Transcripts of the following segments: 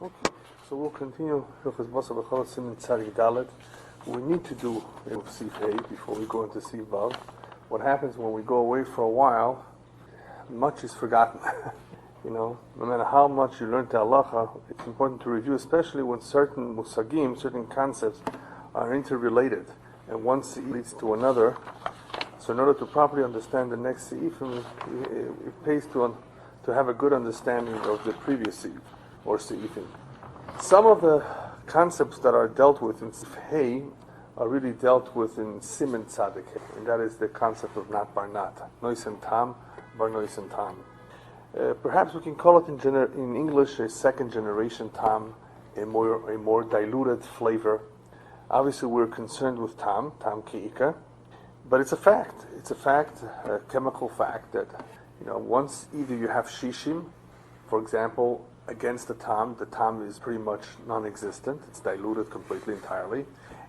Okay, so we'll continue Hilchos Basar B'Cholot Siman Tzadik Dalet. We need to do Sif Hey before we go into Sif Vav. What happens when we go away for a while, much is forgotten. No matter how much you learn the Halacha, it's important to review, especially when certain musagim, certain concepts are interrelated, and one seif leads to another. So in order to properly understand the next seifim, it pays to have a good understanding of the previous seif or seifim. Some of the concepts that are dealt with in Sif Hey are really dealt with in Siman Tzadik, and that is the concept of nat bar nat, nois and tam, bar nois and tam. Perhaps we can call it in English a second generation tam, a more diluted flavor. Obviously, we're concerned with tam ke'ika, but it's a fact. It's a chemical fact that once either you have shishim, for example, against the tam is pretty much non-existent. It's diluted completely, entirely.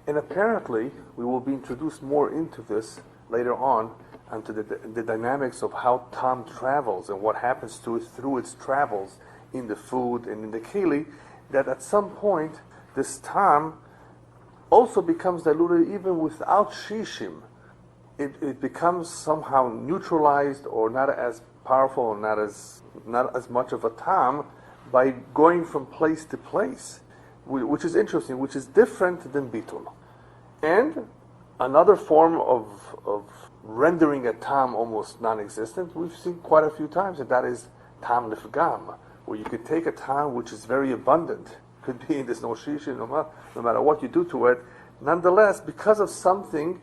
And apparently, we will be introduced more into this later on, into the dynamics of how tam travels and what happens to it through its travels in the food and in the keli, that at some point, this tam also becomes diluted even without shishim. It becomes somehow neutralized or not as powerful or not as much of a tam by going from place to place, which is interesting, which is different than bitul. And another form of rendering a tam almost non-existent, we've seen quite a few times, and that is tam nifgam, where you could take a tam which is very abundant, could be there's no shishim, no matter what you do to it, nonetheless, because of something,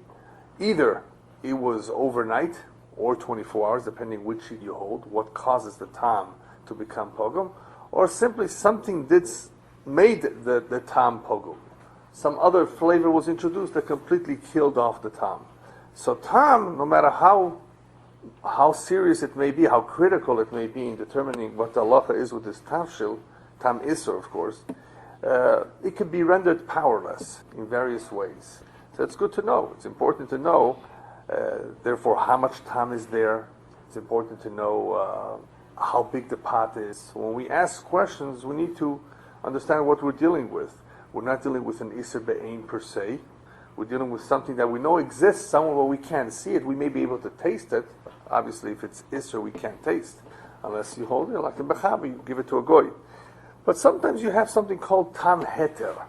either it was overnight or 24 hours, depending which sheet you hold, what causes the tam to become pogum, or simply something made the tam pogum. Some other flavor was introduced that completely killed off the tam. So tam, no matter how serious it may be, how critical it may be in determining what the halacha is with this tafshil, tam isur, of course, it can be rendered powerless in various ways. So it's good to know. It's important to know, therefore, how much tam is there. It's important to know how big the pot is. When we ask questions, we need to understand what we're dealing with. We're not dealing with an isur be'ein per se. We're dealing with something that we know exists somewhere where we can't see it. We may be able to taste it. Obviously, if it's isur, we can't taste. Unless you hold it like a bechabi, you give it to a goy. But sometimes you have something called tam heter.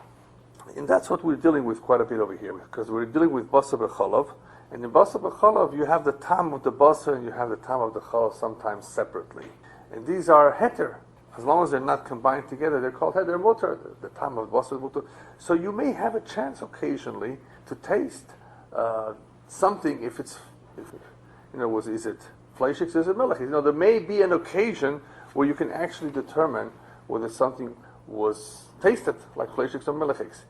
And that's what we're dealing with quite a bit over here. Because we're dealing with basar b'chalav. And in basar b'chalav, you have the tam of the basar and you have the tam of the chalav sometimes separately. And these are heter. As long as they're not combined together, they're called heter mutar, the tam of basar mutar. So you may have a chance occasionally to taste something if is it fleishik, is it melech? There may be an occasion where you can actually determine whether something was tasted like fleishiks or melechiks.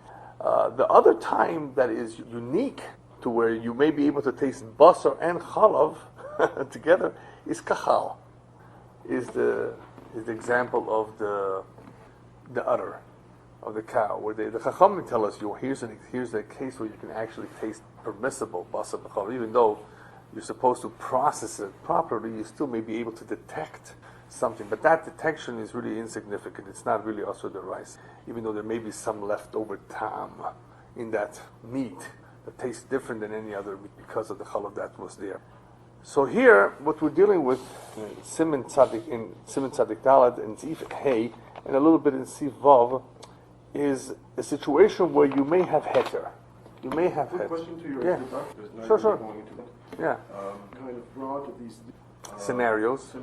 The other time that is unique to where you may be able to taste basar and chalav together is kachal, is the example of the udder of the cow, where the Chachamim tell us, here's a case where you can actually taste permissible basar b'chalav, even though you're supposed to process it properly, you still may be able to detect something, but that detection is really insignificant. It's not really also the rice, even though there may be some leftover tam in that meat that tastes different than any other meat because of the chalav that was there. So here, what we're dealing with in Siman Tzadik Dalet and Sif Hey, and a little bit in Sif Vav, is a situation where you may have heter. You may have heter. Question to your yeah. Sure. Going into that. Yeah. Kind of broad of these scenarios.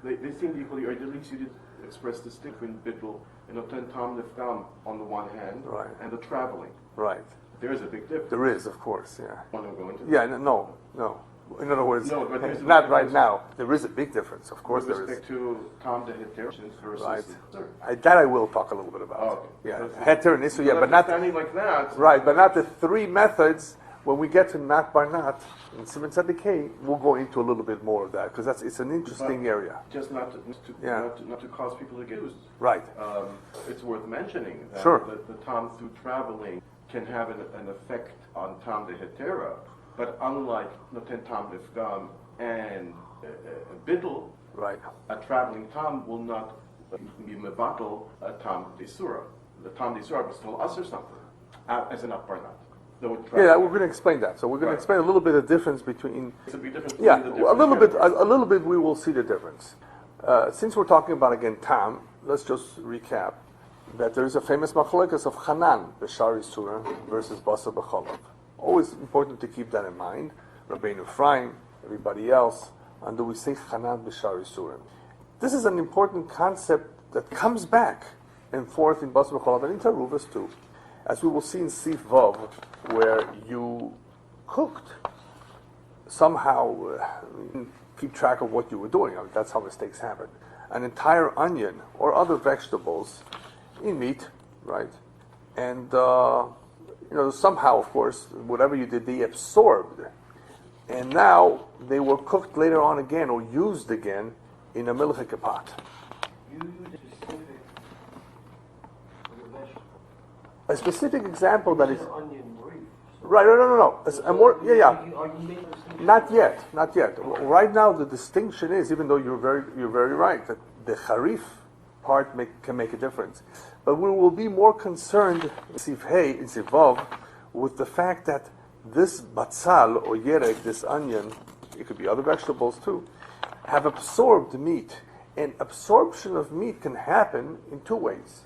They seem equally, or at least you did express distinction between bittul and oten tam nifgam on the one hand, right, and the traveling. Right. There is a big difference. There is, of course, yeah. Want to go into that? Yeah, no. In other words, no, but not right now. There is a big difference, of course there is. With respect to tam de heter versus... Right. That I will talk a little bit about. Oh, okay. Yeah, heter and isu, yeah, but not... like that. Right, but not the three methods. When we get to nat bar nat, in Siman Tzadik Hey, we'll go into a little bit more of that, because it's an interesting area. Just not to cause people to get used. Right. It's worth mentioning that the tam through traveling can have an effect on tam de hetera, but unlike noten tam nifgam and bittul, right, a traveling tam will not be mevatel tam d'isura. The tam d'isura was still us or something, as an upbarnat. Yeah, we're going to explain that. So we're going to explain a little bit of difference between. It's a big difference. Yeah, a little bit. A little bit. We will see the difference. Since we're talking about again tam, let's just recap that there is a famous machlokas of Hanan b'shar Yisura versus Basar b'chalav. Always important to keep that in mind. Rabbeinu Ephraim, everybody else, and do we say Hanan b'shar Yisura? This is an important concept that comes back and forth in Basar b'chalav and in Taaruvot too. As we will see in Sif Vav, where you cooked, somehow keep track of what you were doing. I mean, that's how mistakes happen. An entire onion or other vegetables in meat, right? And somehow, of course, whatever you did, they absorbed, and now they were cooked later on again or used again in a Melicha pot. A specific example that is right. No. Not yet. Right now, the distinction is, even though you're very right, that the harif part can make a difference, but we will be more concerned in Sivav with the fact that this batzal or yerek, this onion, it could be other vegetables too, have absorbed meat, and absorption of meat can happen in two ways.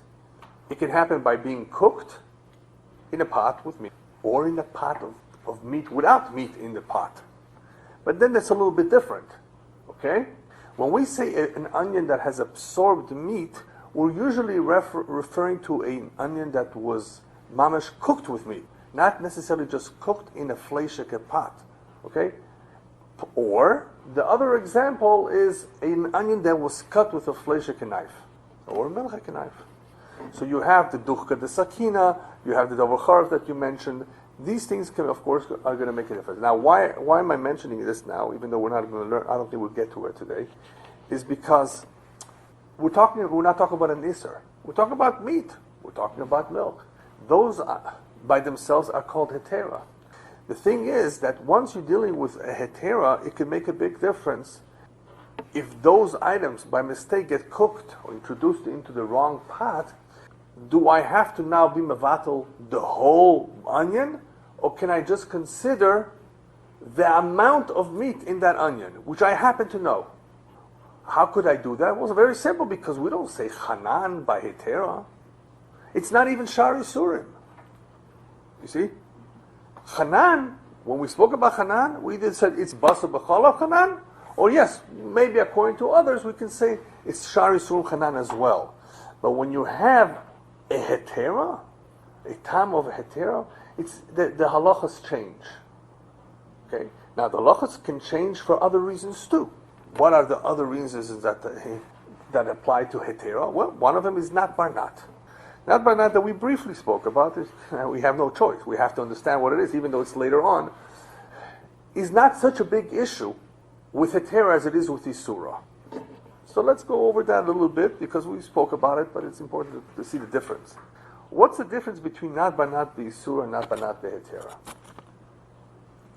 It can happen by being cooked in a pot with meat, or in a pot of meat without meat in the pot. But then that's a little bit different, okay? When we say an onion that has absorbed meat, we're usually referring to an onion that was mamash cooked with meat, not necessarily just cooked in a fleishike pot, okay? Or the other example is an onion that was cut with a fleishike knife, or a melchike knife. So you have the duchka, the sakina, you have the davar charv that you mentioned. These things can, of course, are going to make a difference. Now, why am I mentioning this now, even though we're not going to learn, I don't think we'll get to it today, is because we're not talking about an iser. We're talking about meat. We're talking about milk. Those by themselves are called hetera. The thing is that once you're dealing with a hetera, it can make a big difference. If those items by mistake get cooked or introduced into the wrong pot, do I have to now be mevatel the whole onion, or can I just consider the amount of meat in that onion, which I happen to know? How could I do that? Well, it's very simple, because we don't say Hanan by hetera. It's not even Shar Yisurim. You see? Hanan, when we spoke about Hanan, we did said it's Basar b'chalav Hanan, or yes, maybe according to others, we can say it's Shar Yisurim Hanan as well. But when you have a hetera, a tam of a hetera, it's the halachas change. Okay. Now the halachas can change for other reasons too. What are the other reasons that apply to hetera? Well, one of them is not barnat. Not barnat that we briefly spoke about. We have no choice. We have to understand what it is, even though it's later on. Is not such a big issue with hetera as it is with isura. So let's go over that a little bit, because we spoke about it, but it's important to see the difference. What's the difference between not banat b'isur and not banat b'hetera?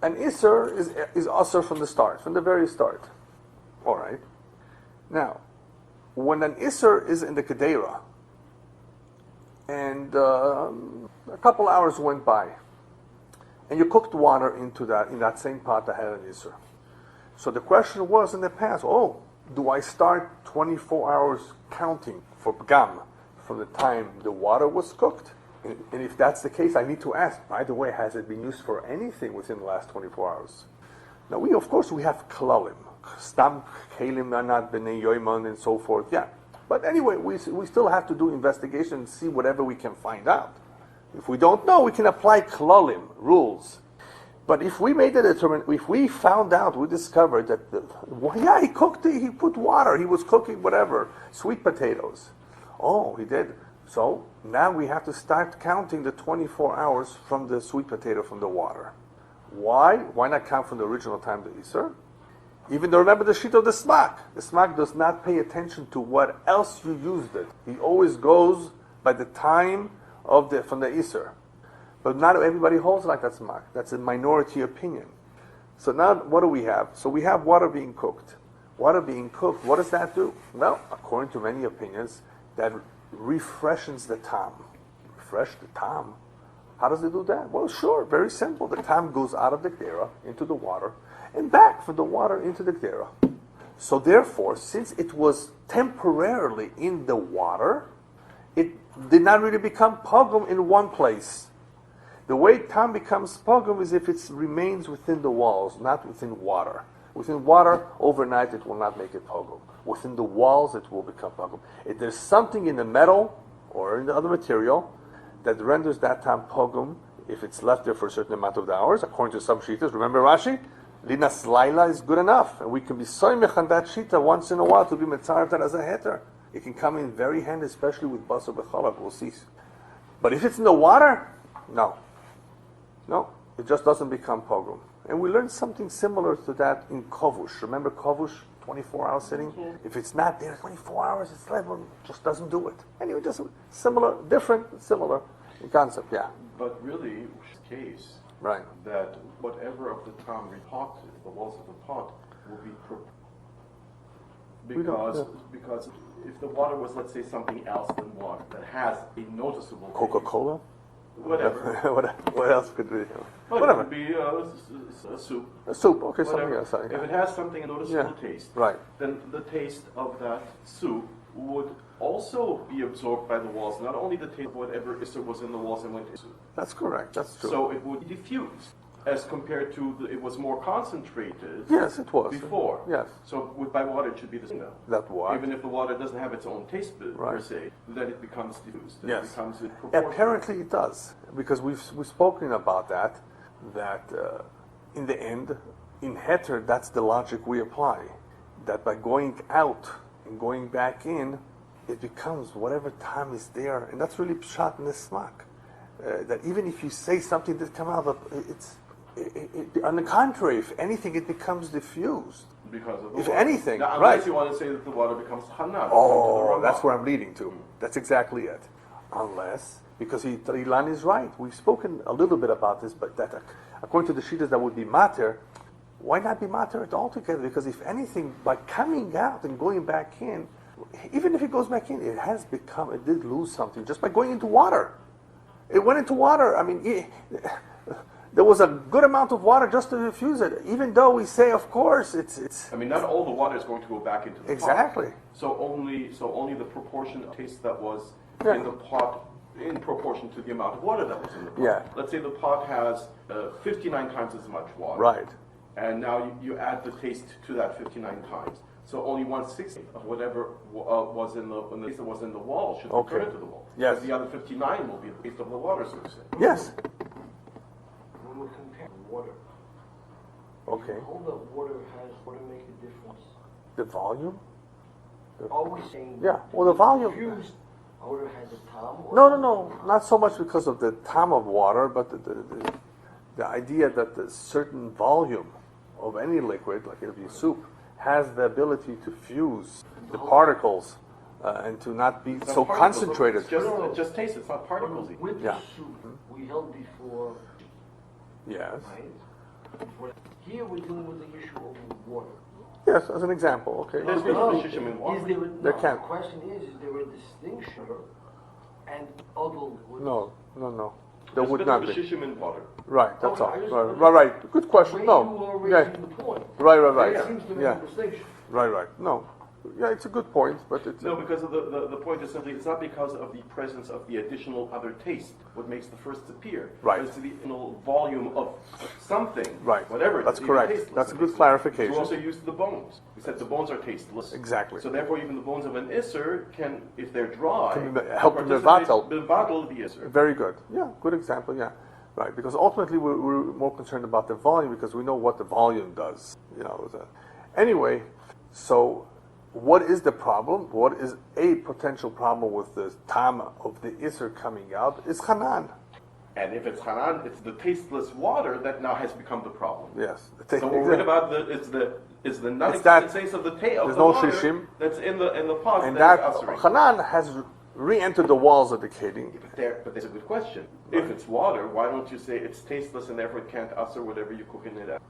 An isur is asur from the start, from the very start. All right. Now, when an isur is in the kedera, and a couple hours went by, and you cooked water in that same pot that had an isur. So the question was in the past, do I start 24 hours counting for pgam from the time the water was cooked? And if that's the case, I need to ask, by the way, has it been used for anything within the last 24 hours? Now, we have kalalim, stam kelim nanat b'nei yoiman, and so forth, yeah. But anyway, we still have to do investigation and see whatever we can find out. If we don't know, we can apply kalalim, rules. But if we made a determination, if we found out, we discovered that, he cooked it, he put water, he was cooking whatever, sweet potatoes. Oh, he did. So now we have to start counting the 24 hours from the sweet potato from the water. Why? Why not count from the original time that he served? Even though, remember the sheet of the smak. The smak does not pay attention to what else you used it. He always goes by the time from the Isser. But not everybody holds like that smak. That's a minority opinion. So now what do we have? So we have water being cooked. water being cooked, what does that do? Well, according to many opinions, that refreshes the tam. Refresh the tam. How does it do that? Well, sure, very simple. The tam goes out of the gdera into the water and back from the water into the gdera. So therefore, since it was temporarily in the water, it did not really become pogum in one place. The way tam becomes pogum is if it remains within the walls, not within water. Within water, overnight it will not make it pogum. Within the walls, it will become pogum. If there's something in the metal or in the other material that renders that tam pogum, if it's left there for a certain amount of hours, according to some shittas, remember Rashi, linas laila is good enough, and we can be soymech on that shita once in a while to be metzartat as a heter. It can come in very handy, especially with basar bechalv. We'll see. But if it's in the water, no, it just doesn't become pogum. And we learned something similar to that in kovush. Remember kovush, 24-hour sitting? Mm-hmm. If it's not there 24 hours, it's like, well, it just doesn't do it. Anyway, just similar, different, similar in concept, yeah. But really, case, right, that whatever of the tam pot, the walls of the pot, will be because if the water was, let's say, something else than water that has a noticeable Coca-Cola? Whatever. What else could be? Whatever. It could be a soup. A soup, okay, whatever. Something else. Yeah. If it has something, a noticeable taste, right, then the taste of that soup would also be absorbed by the walls. Not only the taste of whatever isser was in the walls and went into soup. That's correct, that's true. So it would diffuse. As compared to, it was more concentrated. Yes, it was. Before. Yes. So by water, it should be the same. That water. Even if the water doesn't have its own taste per se, then it becomes diffused. Yes. It becomes proportional. Apparently it does. Because we've spoken about that in the end, in heter, that's the logic we apply. That by going out and going back in, it becomes whatever time is there. And that's really pshat nesmak. That even if you say something that comes out, on the contrary, if anything, it becomes diffused. Because of the water. Anything, now, right. Unless you want to say that the water becomes hanan. Oh, that's where I'm leading to. That's exactly it. Unless, because Ilan is right. We've spoken a little bit about this, but that, according to the shittas, that would be mater. Why not be mater altogether? Because if anything, by coming out and going back in, even if it goes back in, it did lose something just by going into water. It went into water. I mean, there was a good amount of water just to diffuse it. Even though we say, of course, it's. I mean, not all the water is going to go back into the pot. Exactly. So only the proportion of taste that was in the pot, in proportion to the amount of water that was in the pot. Yeah. Let's say the pot has 59 times as much water. Right. And now you add the taste to that 59 times. So only 1/60 of whatever was in the taste that was in the wall should return to the wall. Yes. Because the other 59 will be the taste of the water, so to say. Yes. When we compare water, Okay. all the water make a difference. The volume? Always saying. Yeah. Well, the volume. Diffused water has a tam. No. Not so much because of the time of water, but the idea that the certain volume of any liquid, like it'll be soup, has the ability to fuse the particles and to not be so concentrated. It's just taste, it's not particles. With the soup, we held before. Yes. Right? Here we're dealing with the issue of water. Yes, as an example. Okay. There's no shishim in water. There can't. The question is there a distinction and other liquids? No. There would not be. Shishim in water. Right, that's all. Right. Good question. No. You are raising the point. Right. There seems to be a distinction. Right. No. Yeah, it's a good point, but it's... No, because of the point is simply, it's not because of the presence of the additional other taste what makes the first appear. Right. It's the additional volume of something, right. Whatever it That's is. correct. That's a good clarification. We also used the bones. We said the bones are tasteless. Exactly. So therefore even the bones of an isser can, if they're dry, help in the bottle the isser. Very good. Yeah, good example, yeah. Right, because ultimately we're more concerned about the volume because we know what the volume does. Anyway, so... what is the problem? What is a potential problem with the tam of the isser coming out? Is hanan. And if it's hanan, it's the tasteless water that now has become the problem. Yes. So we're worried about it's the non-existence of the taste of the water shishim. That's in the pot. And that hanan has re-entered the walls of the keding. But there's a good question. Right. If it's water, why don't you say it's tasteless and therefore it can't usher whatever you cook in it?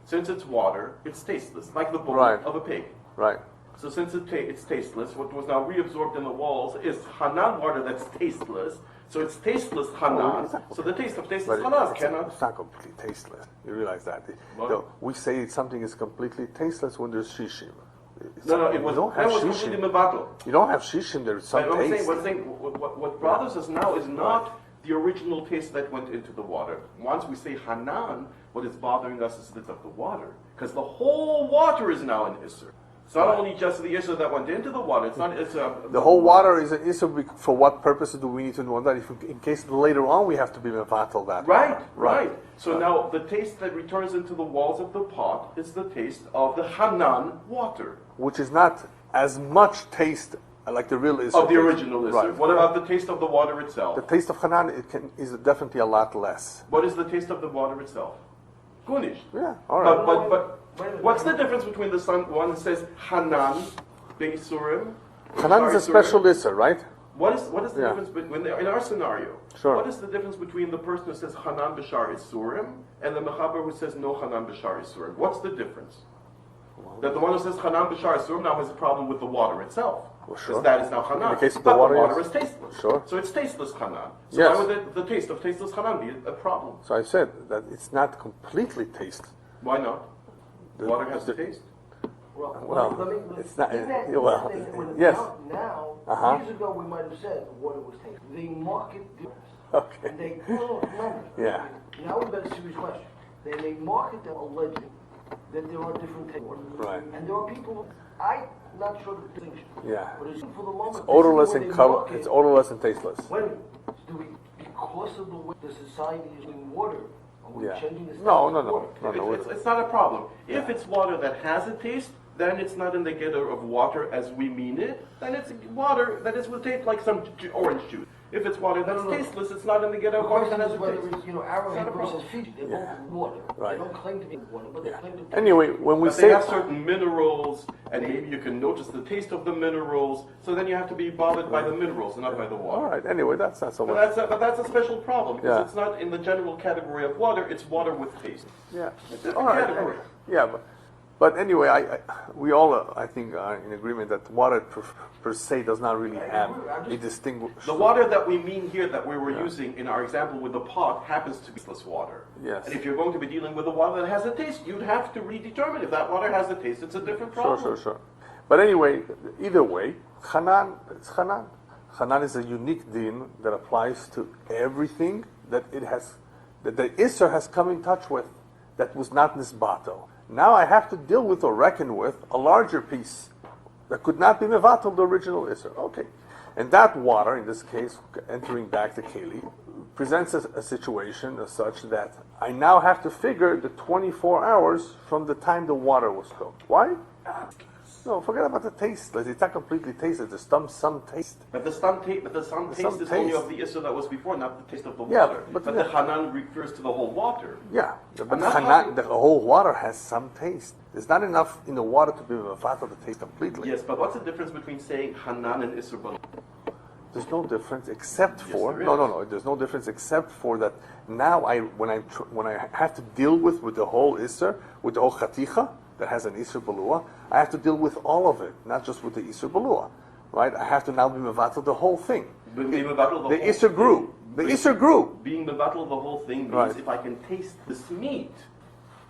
Since it's water, it's tasteless, like the bone of a pig. Right. So since it's tasteless, what was now reabsorbed in the walls is Hanan water that's tasteless. So it's tasteless Hanan. So the taste of tasteless Hanan cannot... It's not completely tasteless. You realize that. What? We say something is completely tasteless when there's shishim. It was completely mevatel. You don't have shishim, there's some taste. What bothers us now is not the original taste that went into the water. Once we say Hanan, what is bothering us is the taste of the water. Because the whole water is now an Isser. It's not only just the Isser that went into the water. It's not. The whole water is an Isser. For what purposes do we need to know that? In case later on we have to be mevatel that. Right. So now the taste that returns into the walls of the pot is the taste of the Hanan water, which is not as much taste like the real Isser. Of the original Isser. Right. What about the taste of the water itself? The taste of Hanan is definitely a lot less. What is the taste of the water itself? Gunish. Yeah. All right. But what's the difference between the one that says Hanan Beisurim? Hanan is a special Isser, right? What is the difference between in our scenario? Sure. What is the difference between the person who says Hanan B'Shar Isurim and the Mechaber who says no Hanan B'Shar Isurim? What's the difference? That the one who says Hanan B'Shar Isurim now has a problem with the water itself. Sure. That is now Hanan. In the case of but the water, is tasteless. Sure. So it's tasteless Hanan. So yes. why would the taste of tasteless Hanan be a problem? So I said that it's not completely taste. Why not? Water has the taste. It's not. Yes. Now, years ago we might have said water was tasty. They market difference. Okay. And they remember. Yeah. Now we've got a serious question. They market them alleging that there are different tastes. Right. And there are people. I'm not sure the distinction. Yeah. But it's for the moment. It's odorless and color. It's odorless and tasteless. Wait a minute. Do we, because of the way the society is using water? Yeah. No. It's not a problem. If it's water that has a taste, then it's not in the getter of water as we mean it. Then it's water that is will taste like some orange juice. If it's water that's tasteless, it's not in the getter of water that has a taste. Whether it's Arrowhead versus Fiji, they're both water. Right. They don't claim to be water, but they claim to be. Anyway, when we say they have certain minerals, and maybe you can notice the taste of the minerals. So then you have to be bothered by the minerals and not by the water. All right. Anyway, that's not so much. But that's a special problem because it's not in the general category of water. It's water with taste. Yeah. It's a all right. category. Yeah, but anyway, we all I think are in agreement that water per se does not really have a distinguished. The water that we mean here that we were using in our example with the pot happens to be tasteless water. Yes. And if you're going to be dealing with a water that has a taste, you'd have to redetermine if that water has a taste. It's a different problem. Sure. But anyway, either way, Hanan, it's Hanan. Hanan is a unique din that applies to everything that it has, that the Isser has come in touch with, that was not Nisbato. Now I have to deal with or reckon with a larger piece that could not be mevatel the original Isser. Okay. And that water, in this case, entering back the Keli, presents a situation as such that I now have to figure the 24 hours from the time the water was cooked. Why? No, forget about the taste. It's not completely tasted. There's some taste. But the some taste is only of the Isser that was before, not the taste of the Yeah, water. but the Hanan refers to the whole water. Yeah, but the whole water has some taste. There's not enough in the water to be mevatel the taste completely. Yes, but what's the difference between saying Hanan and Isser Bala? There's no difference except for there is. no. There's no difference except for that now when I have to deal with the whole Isser, with the whole chaticha that has an Isser Balua, I have to deal with all of it, not just with the Isser Balua, right? I have to now be mevatel the whole thing. The Isser grew. The Isser grew. Being mevatel the whole thing means Right. if I can taste this meat,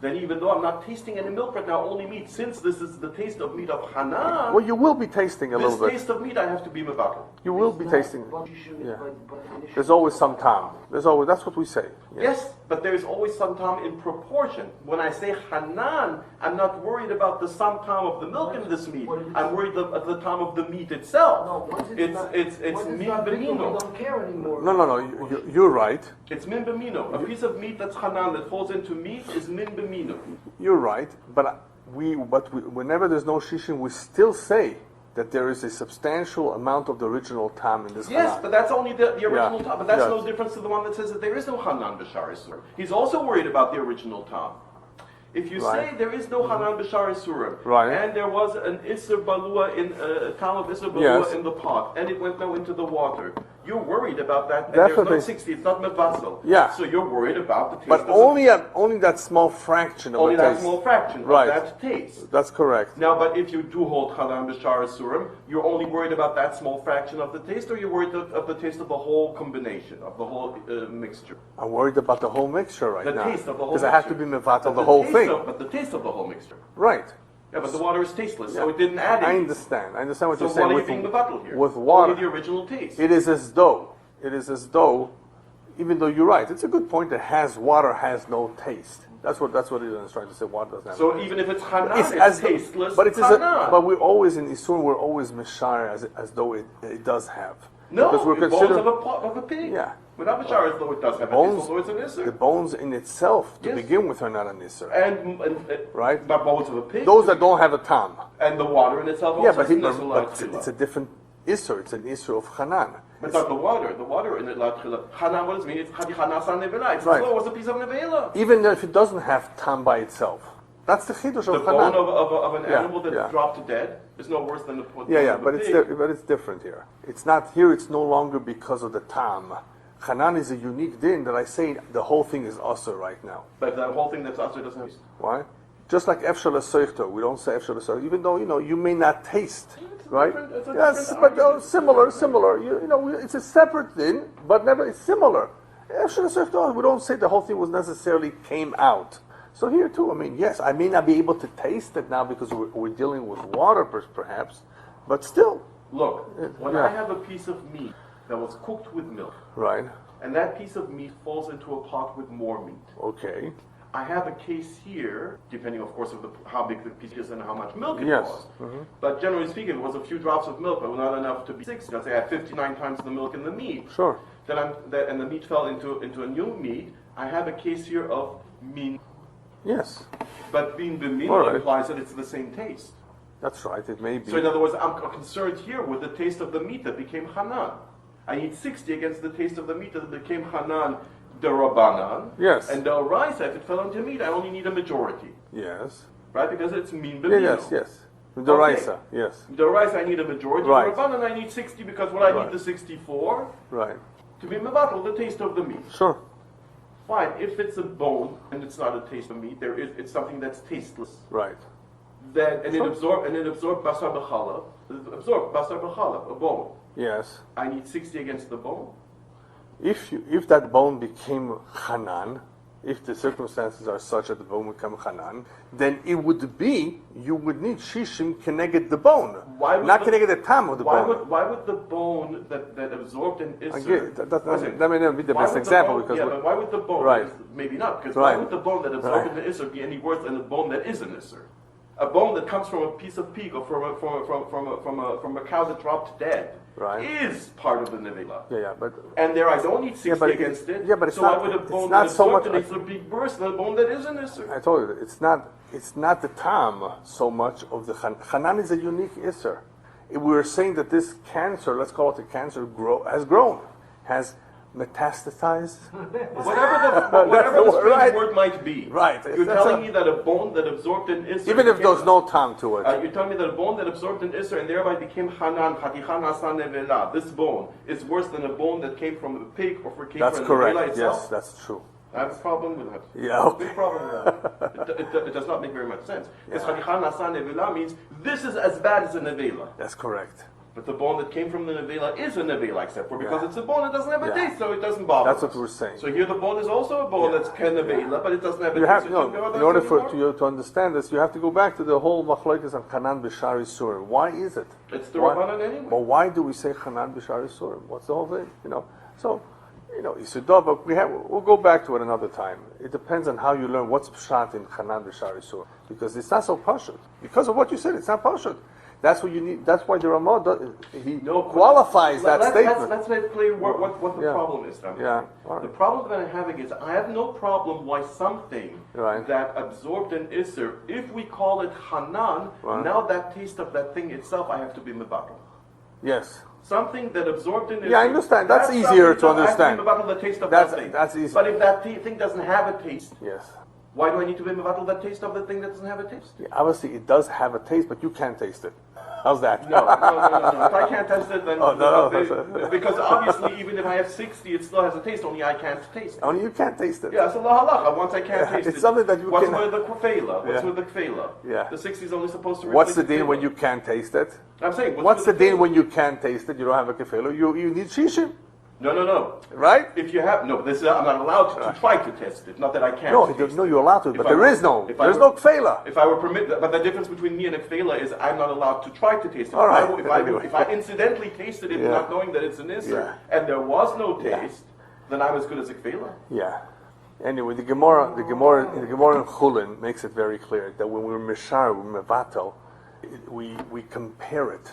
then even though I'm not tasting any milk right now, only meat, since this is the taste of meat of Hanan, Well, you will be tasting a little this bit. taste of meat I have to be mevatel. You will be tasting. Yeah. There's always some time. That's what we say. Yeah. Yes, but there is always some time in proportion. When I say Hanan, I'm not worried about the some time of the milk in this meat. I'm worried about the time of the meat itself. No, It's min b'mino. We don't care anymore. No. You're right. It's min b'mino. A piece of meat that's Hanan that falls into meat is min b'mino. You're right. But whenever there's no shishim, we still say that there is a substantial amount of the original tam in this Yes, Hanan. but that's only the original Yeah. tam. But that's Yes. no difference to the one that says that there is no Hanan b'shar Isur. He's also worried about the original tam. If you Right. say there is no Hanan B'Shar Isurim, Right. and there was an Isser Balua in a Tal of Isser Balua Yes. in the pot, and it went now into the water, you're worried about that, and there's Definitely. not 60, it's not Mevassal. Yeah. So you're worried about the taste But of only that small fraction of only the that taste. small fraction Right. of that taste. That's correct. Now, but if you do hold Hanan B'Shar Isurim, you're only worried about that small fraction of the taste, or you're worried of the taste of the whole combination, of the whole mixture? I'm worried about the whole mixture right The now. taste of the whole Because mixture. I have to be mevatel But the whole taste thing. But the taste of the whole mixture. Right. Yeah, but the water is tasteless, so Yeah. it didn't add I anything. understand. I understand what So you're saying. what are you being mevatel here? With water, Only the original taste. it is as though, even though you're right, it's a good point that water has no taste. That's what it is trying to say. Water doesn't have So taste. even if it's Hanan, It's it's, as though- tasteless but it is Hanan. but we're always in Isurim, we're always Mishar as though it does have. No, because we're the bones considering of a pig. Yeah. Without Bashar, as though it does have bones, a taste, although it's an the Isser. bones in itself to Yes. begin with are not an Isser. And Right. But bones of a pig. Those that don't have a tam. And the water in itself also Yeah, but, is an Isser but Latchila. it's a different Isser. It's an Isser of Hanan. But not the water. The water in it Latchila. Hanan, what does it mean? It's Hadichanasan Nevela. It's Right. as though it was a piece of Nevela. Even if it doesn't have tam by itself. That's the Chidush The of bone Hanan. of an Yeah, animal that yeah. dropped dead is no worse than the bone Yeah, of but a it's pig. but it's different here. It's not here. It's no longer because of the tam. Hanan is a unique din that I say the whole thing is also right now. But the whole thing that's also doesn't have. Why? Just like Efshel Seichto, we don't say Efshel Seichto, even though you may not taste, right? it's a Yes, different but argument. similar. It's a separate din, but never it's similar. Efshel Seichto, we don't say the whole thing was necessarily came out. So here too, I mean, yes, I may not be able to taste it now because we're dealing with water, perhaps, but still, Look, when Yeah. I have a piece of meat that was cooked with milk, right? and that piece of meat falls into a pot with more meat, Okay, I have a case here, depending, of course, of how big the piece is and how much milk it Yes. was. But generally speaking, it was a few drops of milk, but not enough to be 60. Let's say I had 59 times the milk in the meat. sure. And the meat fell into a new meat. I have a case here of min. Yes, But being b'min All right. implies that it's the same taste. that's right. It may be. So in other words, I'm concerned here with the taste of the meat that became Hanan. I need 60 against the taste of the meat that became Hanan derabanan. Yes. And deraisa, if it fell into meat, I only need a majority. Yes. Right? Because it's min Yeah, b'mino. yes. The Raisa, yes. Deraisa, I need a majority. Right. Derabanan, I need 60 because what I Right. need the 64 Right. to be mevatel, the taste of the meat. Sure. Fine. If it's a bone and it's not a taste of meat, it's something that's tasteless. Right. Then and Sure. it absorbed basar b'chalav. It absorbed basar b'chalav, a bone. Yes. I need 60 against the bone. If that bone became Hanan, if the circumstances are such that the bone become Hanan, then you would need Shishim connected the bone, Why would not the- connected the tam of the bone. Why would the bone that absorbed an Isser... Again, that Listen, may not be the why best would the example bone- because yeah, but why would the bone... Right. Maybe not, because Right. why would the bone that absorbed Right. an Isser be any worse than the bone that is an Isser? A bone that comes from a piece of pig or from a cow that dropped dead Right. is part of the nevela. yeah, but And there I don't need 60 but against it. yeah, but it's so not- why would a it's bone not that so absorbed much- an Isser be worse than a bone that is an Isser? I told you it's not the tam so much of the Hanan is a unique isser. If we were saying that this cancer, let's call it a cancer, has grown, has metastasized. Whatever the strange right. word might be. Right. You're That's telling a- me that a bone that absorbed an Isser... Even if became- there's no tam to it. You're telling me that a bone that absorbed an Isser and thereby became Hanan, Hatichan Hasan Nevela, this bone, is worse than a bone that came from a pig or came That's from correct. Nevela itself? Yes, that's true. I have a problem with that. Yeah, okay. Big problem with that. It does not make very much sense. Because Hatichan Hasan Nevela means this is as bad as a Nevela. That's correct. But the bone that came from the Nevela is a Nevela, except for because Yeah. it's a bone that doesn't have a Yeah. taste, so it doesn't bother That's what us. we're saying. So here the bone is also a bone that's ken Nevela, but it doesn't have a You taste. have so no. you know In order for anymore? you to understand this, you have to go back to the whole machlokes of Hanan b'shari surim. Why is it? It's the Why- Rabbanan anyway. Well, why do we say Hanan b'shari surim? What's the whole thing? So. Yisudah, but we'll go back to it another time. It depends on how you learn what's pshat in Hanan b'shari surim, because it's not so pashut. Because of what you said, it's not pashut. That's what you need. That's why the Ramah qualifies that statement. Let's make clear what the Yeah. problem is. Then. Yeah, all right. The problem that I'm having is I have no problem why something Right. that absorbed an Isser, if we call it Hanan, Right. now that taste of that thing itself, I have to be mevatel. Yes. Something that absorbed an Isser. Yeah, I understand. That's that easier something to that I have understand. to be mevatel the taste of That's- that thing. that's easy. But if that thing doesn't have a taste, Yes. Why do I need to be mevatel that taste of the thing that doesn't have a taste? Yeah, obviously, it does have a taste, but you can't taste it. How's that? No. If I can't taste it, then because obviously, even if I have 60, it still has a taste. Only I can't taste it. Only you can't taste it. Yeah, so la halacha. Once I can't taste it, it's something that you what's can. With the kfela? What's Yeah. with the kfela? Yeah. The 60 is only supposed to. What's the replace din when kfela. you can't taste it? I'm saying. What's the with din kfela? when you can't taste it? You don't have a kefelo. You need shishim, No. right? If you have this, is, I'm not allowed to try to test it. Not that I can't. No, taste no, it. you're allowed to, but If I there were- is no. if I There's were- no kefela. If I were permitted, but the difference between me and a kfela is I'm not allowed to try to taste it. All right. If I incidentally tasted it, Yeah. not knowing that it's an isser, Yeah. and there was no Yeah. taste, then I'm as good as a kfela. Yeah. Anyway, the Gemara in Chulin makes it very clear that when we're mishar, we're mevatel, we compare it.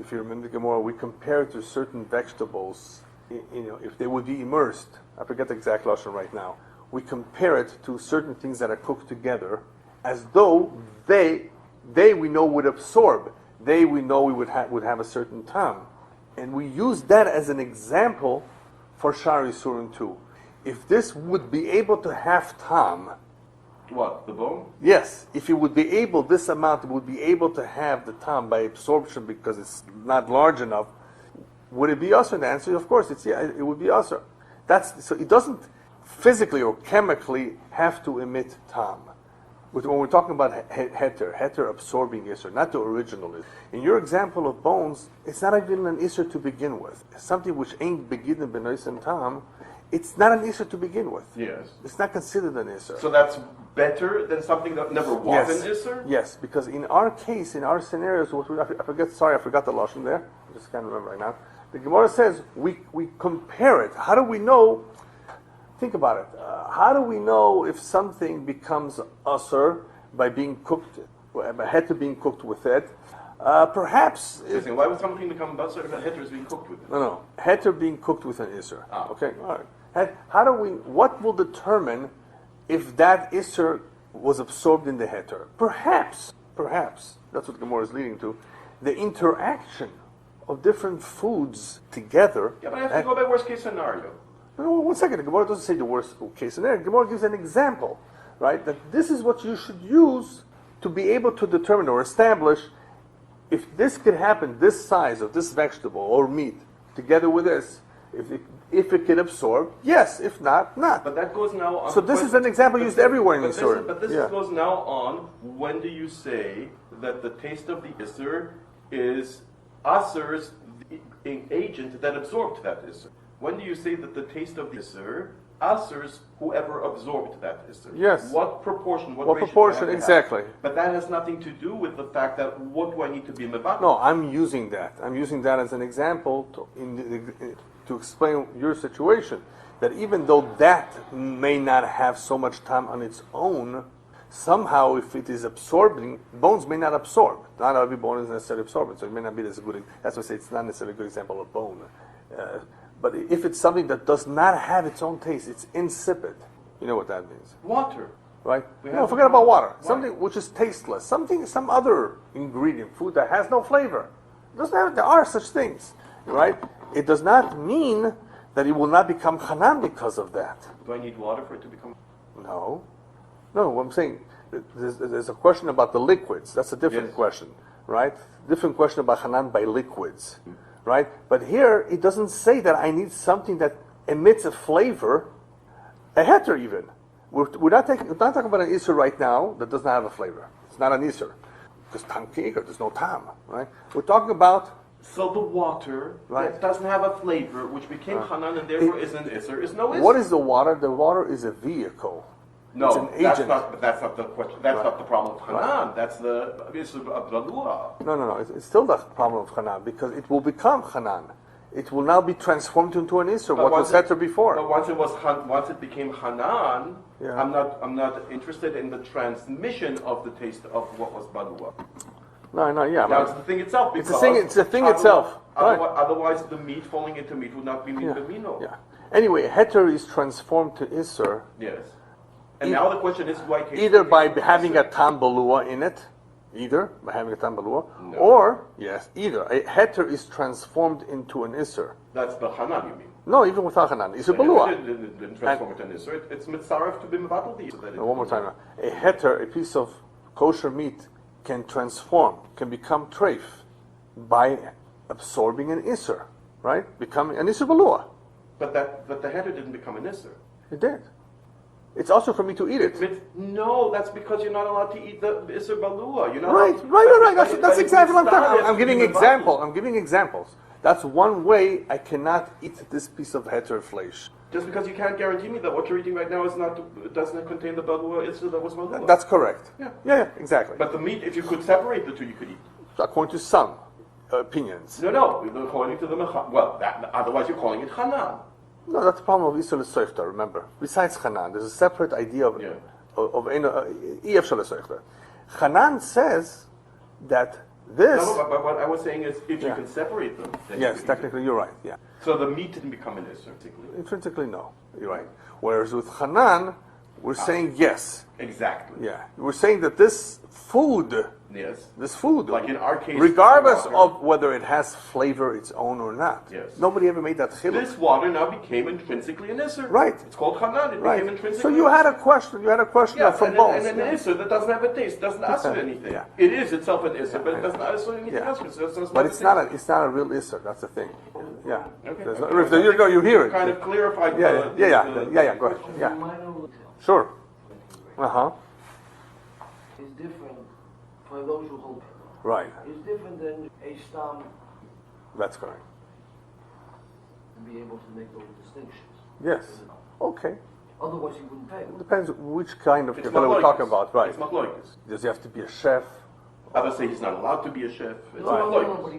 If you remember the Gemara, we compare it to certain vegetables. If they would be immersed, I forget the exact lashon right now. We compare it to certain things that are cooked together, as though they we know would absorb. They we know would have a certain tam, and we use that as an example for Shari Surim too. If this would be able to have tam, What, the bone? yes, if it would be able, this amount would be able to have the tam by absorption because it's not large enough, would it be usher? The answer, of course, it would be usher. So it doesn't physically or chemically have to emit tam. When we're talking about heter absorbing isser, not the original isser. In your example of bones, it's not even an isser to begin with. Something which ain't beginning benois and tam, it's not an isser to begin with. Yes. It's not considered an isser. So that's better than something that never was an isser? Yes, because in our case, in our scenarios, I forgot the lashon there. I just can't remember right now. The Gemara says we compare it. How do we know? Think about it. How do we know if something becomes usher by being cooked, by heter being cooked with it? Perhaps. Why would something become basar if a heter is being cooked with it? No. Heter being cooked with an isser. Ah. Okay, all right. What will determine if that isser was absorbed in the heter? Perhaps, that's what Gemara is leading to, the interaction of different foods together. Yeah, but I have to go by worst case scenario. No, 1 second, the Gemara doesn't say the worst case scenario. The Gemara gives an example, right? That this is what you should use to be able to determine or establish if this could happen, this size of this vegetable or meat, together with this, if it can absorb, yes. If not, not. But that goes now on. So this is an example used everywhere in the Surah. But this goes now on. When do you say that the taste of the isser is aser's agent that absorbed that isser? When do you say that the taste of the isser aser's whoever absorbed that isser? Yes. What proportion? What ratio proportion, do I have to exactly. have? But that has nothing to do with the fact that what do I need to be mevatel? No, I'm using that. I'm using that as an example to explain your situation. That even though that may not have so much time on its own, somehow if it is absorbing, bones may not absorb. Not every bone is necessarily absorbent, so it may not be as good. That's why I say it's not necessarily a good example of bone. But if it's something that does not have its own taste, it's insipid. You know what that means, Water. right? We No, have forget about water. Why? Something which is tasteless. Some other ingredient, food that has no flavor. There are such things, right? It does not mean that it will not become hanan because of that. Do I need water for it to become? No. What I'm saying, there's a question about the liquids. That's a different Yes. question, right? Different question about hanan by liquids, right? But here, it doesn't say that I need something that emits a flavor, a heter even. We're not talking about an isser right now that does not have a flavor. It's not an isser. Because tam ki'ikar, there's no tam, right? We're talking about. So the water Right. that doesn't have a flavor, which became hanan and therefore is an isser, is no isser. What is the water? The water is a vehicle. No, it's an agent. that's not the question. That's Right. not the problem of hanan. That's the isser of bradua. No. It's still the problem of hanan because it will become hanan. It will now be transformed into an isser. What was heter before? But once it became hanan, Yeah. I'm not interested in the transmission of the taste of what was bradua. No, yeah. Now it's the thing itself. It's Because the thing itself. Right. Otherwise, the meat falling into meat would not be meat bimino. Yeah. Anyway, heter is transformed to isser Yes. And now the question is, do I taste either the by taste of having isser? a tam balua in it, Either by having a tam balua, No. or, yes, either. A heter is transformed into an isser. That's the Hanan, you mean? No, even without hanan. Isser It balua. didn't transform it into Isser. It's mitzaref to be mevatel the Isser. One more time now. A heter, a piece of kosher meat, can transform, can become treif by absorbing an isser, right? Becoming an isser balua. But the header didn't become an Isser. It did. It's also for me to eat it. No, that's because you're not allowed to eat the Isser balua. You're not Right. That's exactly what I'm talking about. I'm giving example. examples. That's one way I cannot eat this piece of heter flesh. Just because you can't guarantee me that what you're eating right now doesn't contain the balua Isser that was balua. That's correct. Yeah. Yeah, exactly. But the meat, if you could separate the two, you could eat. According to some opinions. No, according to the Mecha. Well, otherwise you're calling it Hanan. No, that's the problem of Isra L'Soifta, remember. Besides Hanan, there's a separate idea of Iyaf Shal L'Soifta. Hanan says that this... No, but what I was saying is, if you can separate them... then you Yes, can eat technically you're right, yeah. it. So the meat didn't become an Isser, Intrinsically, no. You're right. Whereas with Hanan, we're saying yes. Exactly. Yeah. We're saying that this food... Yes. This food, Like in our case, regardless water. of whether it has flavor its own or not. Yes. Nobody ever made that chiluk. This water now became intrinsically an Isser. Right. It's called Hanan. It became Right. intrinsically So you had a question. You had a question Yes, from and bones. an Isser that doesn't have a taste, doesn't answer anything. Yeah. It is itself an Isser, but it doesn't answer anything else. But it's not a real isser. That's the thing. Yeah. Okay. There's no- if there you go, you hear it. Kind of clarified. Yeah. Go ahead. Yeah. Sure. Is different for those who hold. Right. It's different than a stam That's correct. to be able to make those distinctions. Yes. Okay. Otherwise, he wouldn't pay. Depends which kind of It's kefillah we're machlokas. talking about. Right. It's machlokas. Does he have to be a chef? Others say he's not allowed to be a chef. It's a No, machlokas. but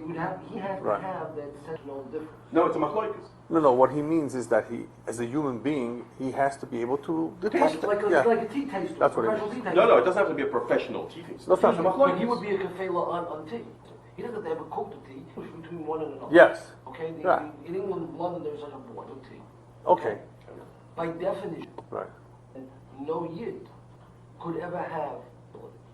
he has to Right. have that sensational difference. No, it's a machlokas. No. What he means is that he, as a human being, he has to be able to detect it. Like Yeah. a tea taster. That's what it professional is. tea taster. No, it doesn't have to be a professional tea taster. No, it's not. It's a But he machlokas. would be a kafela on tea. He doesn't have to have a cooked tea between one and another. Yes. Okay? Yeah. In England, London, there's like a board of tea. Okay. By definition, Right. no yid could ever have,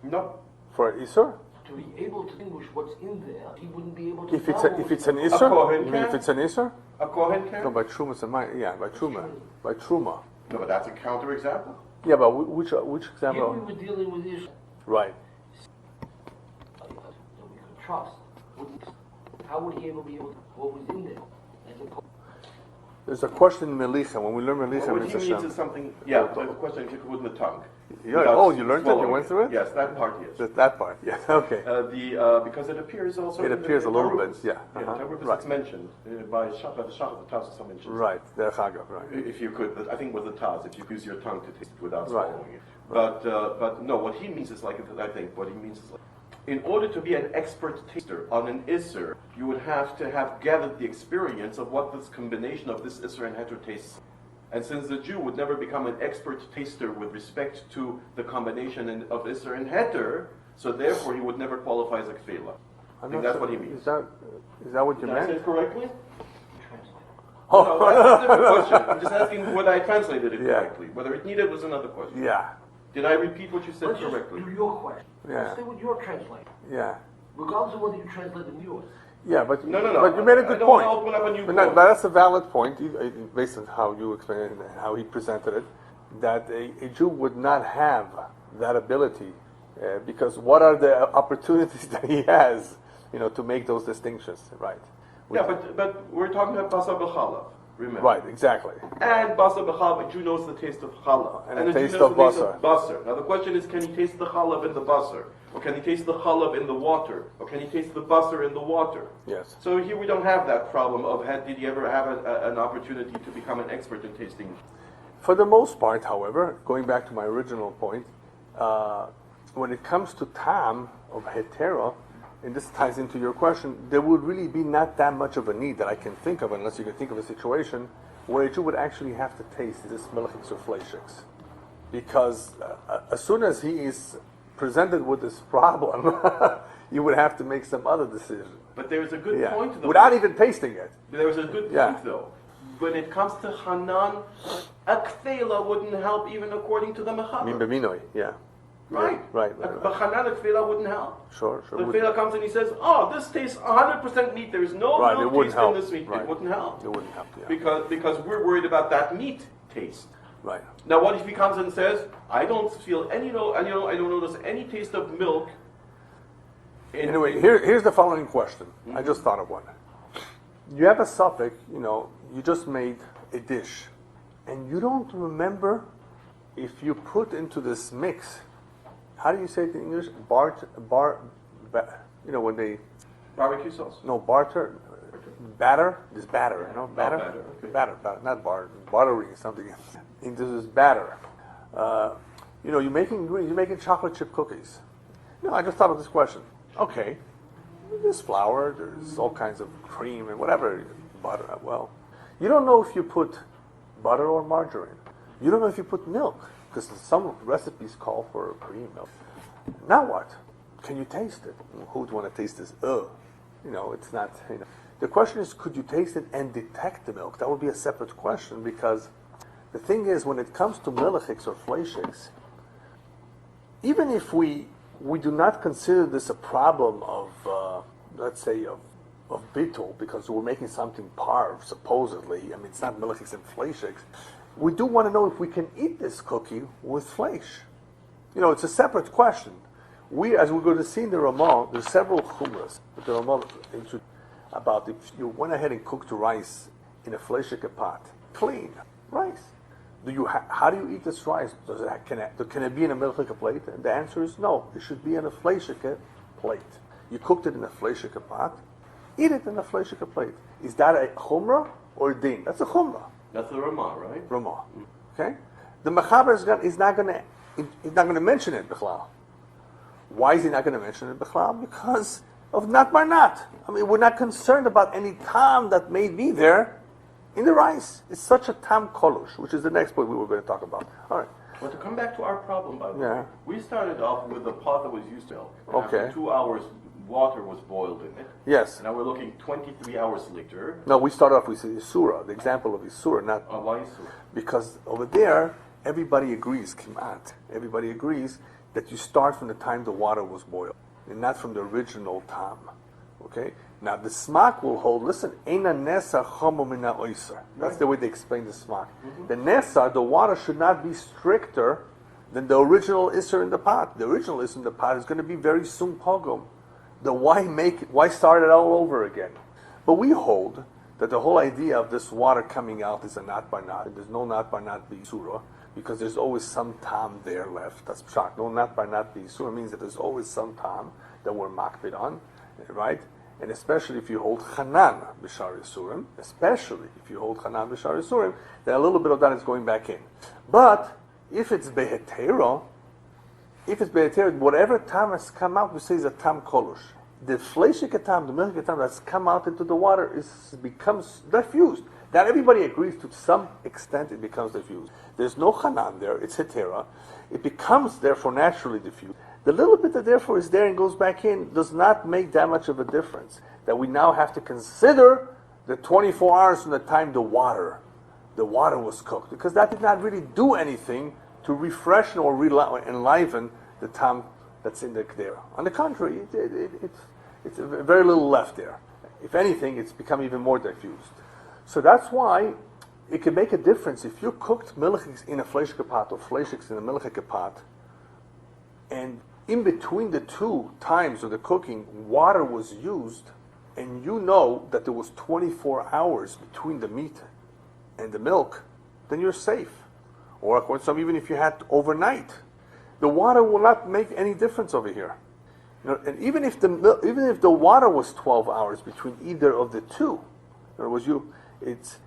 No. For isser? to be able to distinguish what's in there, he wouldn't be able to If it's tell an Kohen isser? You mean can? if it's an isser? A Kohen can? No, by truma it's a yeah, by truma. By truma. No, but that's a counterexample. Yeah, but which Here we example? were dealing with issues Right. that we could trust. How would he ever be able to, what was in there? As opposed There's a question in Melicha. When we learn Melicha, What it's he a means sham. is something, yeah, like a question if you could with the tongue. Yeah, Without oh, you learned it? You swallowing went through it? Yes, that part, yes. That part, yeah. Okay. Because it appears also. It in the- appears in a little Taaruvot. bit, yeah. Yeah, Uh-huh. Taaruvot, Right. it's mentioned by the Shach, the Taz also mentions. Right. Derech Hagav, right. If you could, I think with the Taz, if you use your tongue to taste it without Right. swallowing it. But no, what he means is like, I think, what he means is like, in order to be an expert taster on an Isser, you would have to have gathered the experience of what this combination of this Isser and Heter tastes. And since the Jew would never become an expert taster with respect to the combination of Isser and Heter, so therefore he would never qualify as a Kfela. I think that's what he means. Is that what you Did I say meant? it correctly? translate. No, that's a different question. I'm just asking whether I translated it Yeah. correctly. Whether it needed was another question. Yeah. Did I repeat what you said Let's correctly? just do your question. Yeah. Let's stay with your translation. Yeah. Regardless of whether you translated yours. Yeah, but No. But you made a I good don't point. want to open up a new But point. that's a valid point, based on how you explained it and how he presented it, that a Jew would not have that ability, because what are the opportunities that he has, to make those distinctions, right? Yeah, but we're talking about Basar b'chalav, remember? Right, exactly. And Basar b'chalav, a Jew knows the taste of challah. And a the Jew taste knows of the taste basar. of basar. Now the question is, can he taste the chalav in the basar? Or can he taste the chalav in the water? Or can he taste the basar in the water? Yes. So here we don't have that problem of did he ever have an opportunity to become an expert in tasting? For the most part, however, going back to my original point, when it comes to tam of hetero, and this ties into your question, there would really be not that much of a need that I can think of, unless you can think of a situation where a Jew would actually have to taste this Melicha or fleishiks. Because as soon as he is presented with this problem, you would have to make some other decision. But there's a good point though. Without even tasting it. There's a good point though. When it comes to Hanan, a kfela wouldn't help even according to the Min Mechaber. b'minoi, yeah. Right. Right. But Hanan Tefillah wouldn't help. Sure. The Tefillah comes and he says, "Oh, this tastes 100% meat. There is no milk taste in this meat." Right. It wouldn't help. It wouldn't help. Yeah. Because we're worried about that meat taste. Right. Now, what if he comes and says, "I don't feel any, I don't notice any taste of milk." Anyway, here's the following question. Mm-hmm. I just thought of one. You have a suffix, you just made a dish, and you don't remember if you put into this mix, how do you say it in English? When they... Barbecue sauce? No, batter. This batter, batter? Batter, okay. Batter, not bar. Bartering is something else. This is batter. You're making chocolate chip cookies. I just thought of this question. Okay, there's flour, there's all kinds of cream and whatever, butter. Well, you don't know if you put butter or margarine. You don't know if you put milk, because some recipes call for cream milk. Now what? Can you taste it? Who would want to taste this? It's not, The question is, could you taste it and detect the milk? That would be a separate question, because the thing is, when it comes to melichiks or fleishiks, even if we do not consider this a problem of, let's say, of bittul, because we're making something parv, supposedly. It's not melichiks and fleishiks. We do want to know if we can eat this cookie with fleish. It's a separate question. As we're going to see in the Ramah, there's several chumras that the Ramah about if you went ahead and cooked rice in a fleishik pot, clean rice. How do you eat this rice? Can it be in a milchik plate? And the answer is no. It should be in a fleishik plate. You cooked it in a fleishik pot. Eat it in a fleishik plate. Is that a chumrah or a din? That's a chumrah. That's the Ramah, right? Ramah. Okay. The mechaber is not going to mention it bichlal. Why is he not going to mention it bichlal? Because of not bar not. We're not concerned about any tam that may be there in the rice. It's such a tam kolush, which is the next point we were going to talk about. All right. Well, to come back to our problem, by the way, Yeah. we started off with a pot that was used to milk. And Okay. After 2 hours, water was boiled in it. Yes. Now we're looking 23 hours later. No, we start off with Isura, the example of Isura, not Why so? because over there, everybody agrees, kimat, everybody agrees that you start from the time the water was boiled, and not from the original tam. Okay? Now the smak will hold, listen, Eina nesa chomo mina oiser. That's the way they explain the smak. Mm-hmm. The nesa, the water should not be stricter than the original iser in the pot. The original iser in the pot is going to be very soon pogrom. Why start it all over again? But we hold that the whole idea of this water coming out is a not by not. There's no not by not b'isura, because there's always some tam there left. That's pshat. No not by not b'isura means that there's always some tam that we're makbid on, right? And especially if you hold chanan b'shar yisurim, then a little bit of that is going back in. But if it's behetero, whatever tam has come out, we say is a tam kolush. The fleishik tam, the milk tam that's come out into the water becomes diffused. That everybody agrees to some extent it becomes diffused. There's no chanan there, it's hetera. It becomes therefore naturally diffused. The little bit that therefore is there and goes back in does not make that much of a difference. That we now have to consider the 24 hours from the time the water was cooked. Because that did not really do anything to refresh or enliven the tam that's in there. On the contrary, it's very little left there. If anything, it's become even more diffused. So that's why it can make a difference if you cooked melichiks in a fleishik pot or fleishiks in a melichik pot, and in between the two times of the cooking, water was used, and you know that there was 24 hours between the meat and the milk, then you're safe. Or according to some, even if you had overnight, the water will not make any difference over here. And even if the water was 12 hours between either of the two, in other words, it's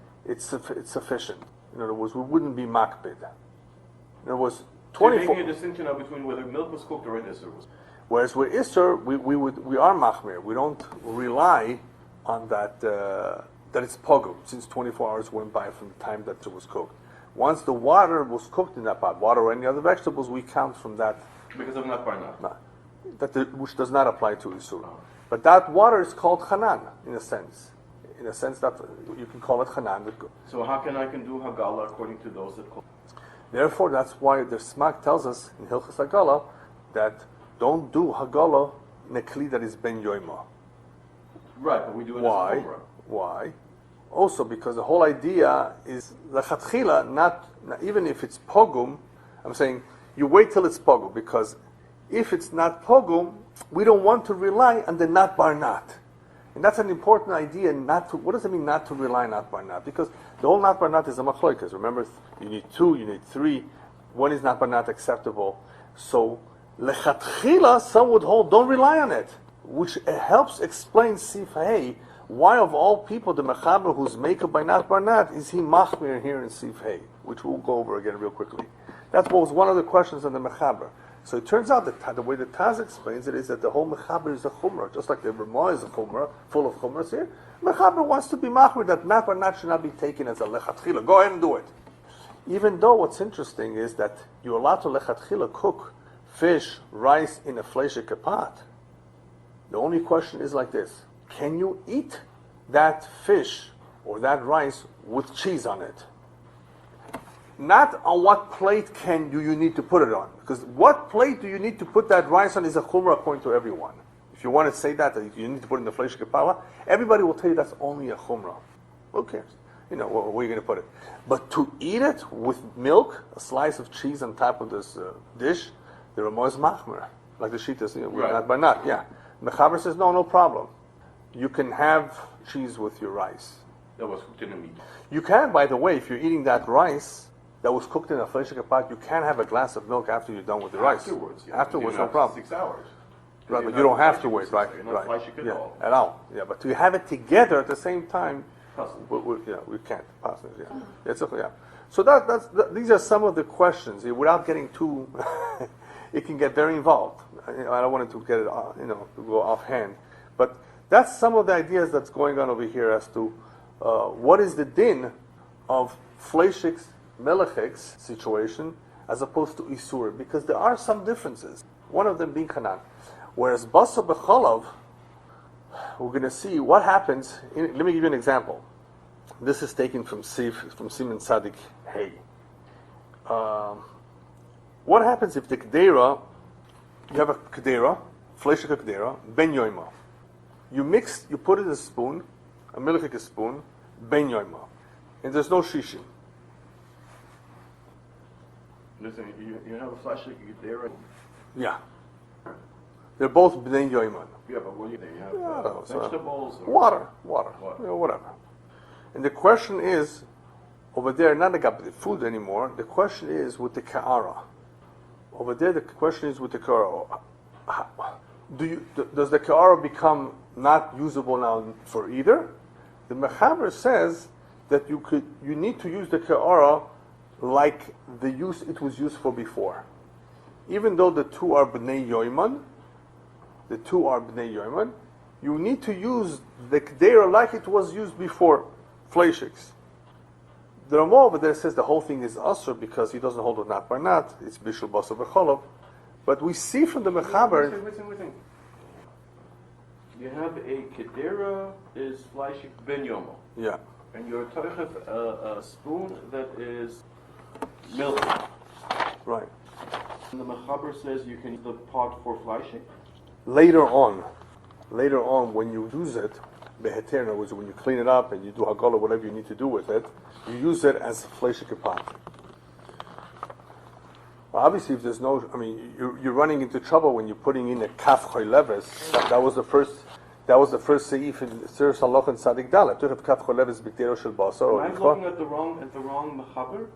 sufficient. In other words, we wouldn't be makbid. In other words, 24. You're making a distinction now between whether milk was cooked or an isser was cooked. Whereas with isser, we are machmir. We don't rely on that it's pogrom, since 24 hours went by from the time that it was cooked. Once the water was cooked in that pot, water or any other vegetables, we count from that. Because of not by not. Which does not apply to isur. But that water is called chanan, in a sense that you can call it chanan. So how can I do hagala according to those that call? Therefore, that's why the smak tells us in Hilchas Hagala that don't do Hagala in a Kli that is Ben Yoima. Right, but we do it Why? as a Chumrah. Why? Also because the whole idea is Lechatchila, not even if it's Pogum, I'm saying you wait till it's Pogum, because if it's not Pogum, we don't want to rely on the not bar not. And that's an important idea, not to, what does it mean not to rely on not bar not? Because the whole not bar not is a machloikas. Remember, you need 2, you need 3. One is not bar not acceptable. So, lechatchila, some would hold, don't rely on it. Which helps explain Sif Hey, why of all people, the mechaber who's makeup by not bar not, is he machmir here in Sif Hey, which we'll go over again real quickly. That was one of the questions on the mechaber. So it turns out that the way the Taz explains it is that the whole mechaber is a chumrah, just like the Ramah is a chumrah, full of chumras here. Mechaber wants to be machmir that not bar not should not be taken as a lechatchila. Go ahead and do it. Even though what's interesting is that you're allowed to lechatchila cook fish, rice in a fleishik pot. The only question is like this: can you eat that fish or that rice with cheese on it? Not on what plate do you need to put it on. Because what plate do you need to put that rice on is a chumrah according to everyone. If you want to say that you need to put it in the flesh kepala, everybody will tell you that's only a chumrah. Who cares? You know, where are you going to put it? But to eat it with milk, a slice of cheese on top of this dish, the Ramah is machmer. Like the Shitas, Right. not by not, yeah. Mechaber says, no problem. You can have cheese with your rice. That was cooked in a meat. You can, by the way, if you're eating that rice that was cooked in a fleshik pot, you can have a glass of milk after you're done with the rice. Afterwards, yeah. Afterwards, You no have problem. 6 hours. Right, You're but you don't not have to fleshik wait, for right? 6 hours. You're not Right. fleshik at Yeah, all. at all. Yeah, but to have it together at the same time, Possible. we can't. Possibly, yeah. Yeah. So these are some of the questions. Without getting too, it can get very involved. I don't want it to get it, to go offhand. But that's some of the ideas that's going on over here as to what is the din of fleshik's, melichik's situation as opposed to isur, because there are some differences. One of them being Hanan. Whereas Basar b'chalav, we're going to see what happens. Let me give you an example. This is taken from Siman Tzadik Hey. What happens if the Kedera, you have a Kedera, fleshik Kedera, ben yoima. You put it in a spoon, a milchik spoon, ben yoima. And there's no shishim. Listen, you have a fleshik there. Yeah. They're both bnei yoiman. Yeah, but what do you think? You have Yeah, vegetables? Or Water. Water. Whatever. And the question is, over there, not about the food anymore, the question is with the ka'ara. Over there, the question is with the ka'ara. Does the ka'ara become not usable now for either? The mechaber says that you need to use the ka'ara like the use it was used for before. Even though the two are bnei yoiman, you need to use the kedera like it was used before, fleishiks. The Ramah over there says the whole thing is asur because he doesn't hold it not by not, it's bishul basar b'chalav. But we see from the mechaber. Listen. You have a kedera is fleshik ben yomo. Yeah. And you're touching a spoon that is milk. Right. And the mechaber says you can use the pot for fleshik. Later on, when you use it, beheter, in other words, when you clean it up and you do hagala, whatever you need to do with it, you use it as a fleshik pot. Well, obviously, if there's no, you're running into trouble when you're putting in a kaf choyleves. That was the first seif in Siras Halacha and Tzadik Dalet. To have kaf choyleves b'tero shel basar. Am I looking at the wrong mechaber?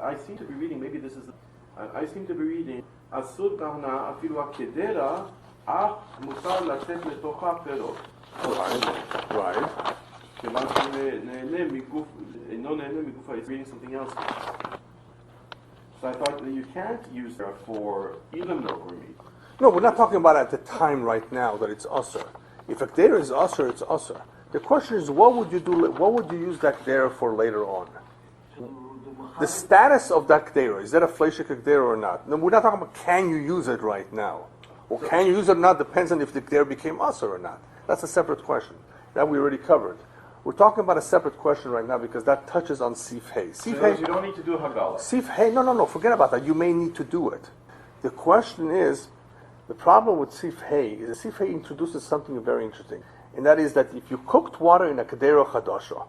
I seem to be reading. Maybe this is. I seem to be reading. Asur kahna afilu hakedera ach mutar latet letocha perot. Right. כיוון שנהנה מגוף, אינו נהנה מגוף, it's reading something else. So I thought that you can't use that for either milk or meat. No, we're not talking about at the time right now that it's usher. If a kedera is usher, it's usher. The question is, what would you do? What would you use that kedera for later on? The status of that kedera, is that a fleshik kedera or not? No, we're not talking about can you use it right now, or can you use it or not. Depends on if the kedera became usher or not. That's a separate question that we already covered. We're talking about a separate question right now because that touches on Sif Hey. So you don't need to do Hagala. Sif Hey, no, forget about that. You may need to do it. The question is, The problem with Sif Hay is that Sif Hay introduces something very interesting, and that is that if you cooked water in a Kedera Chadasha,